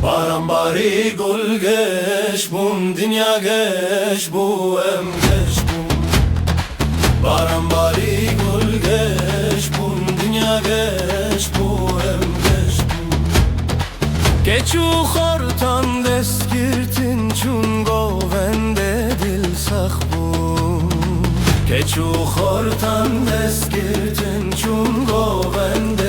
Barambari gul geç bum dünya geç bu em geç bum. Barambari gul geç bum dünya geç bu em geç bum. Geçu hortan deskirtin çungo vende dil sakbum. Geçu hortan deskirtin çungo vende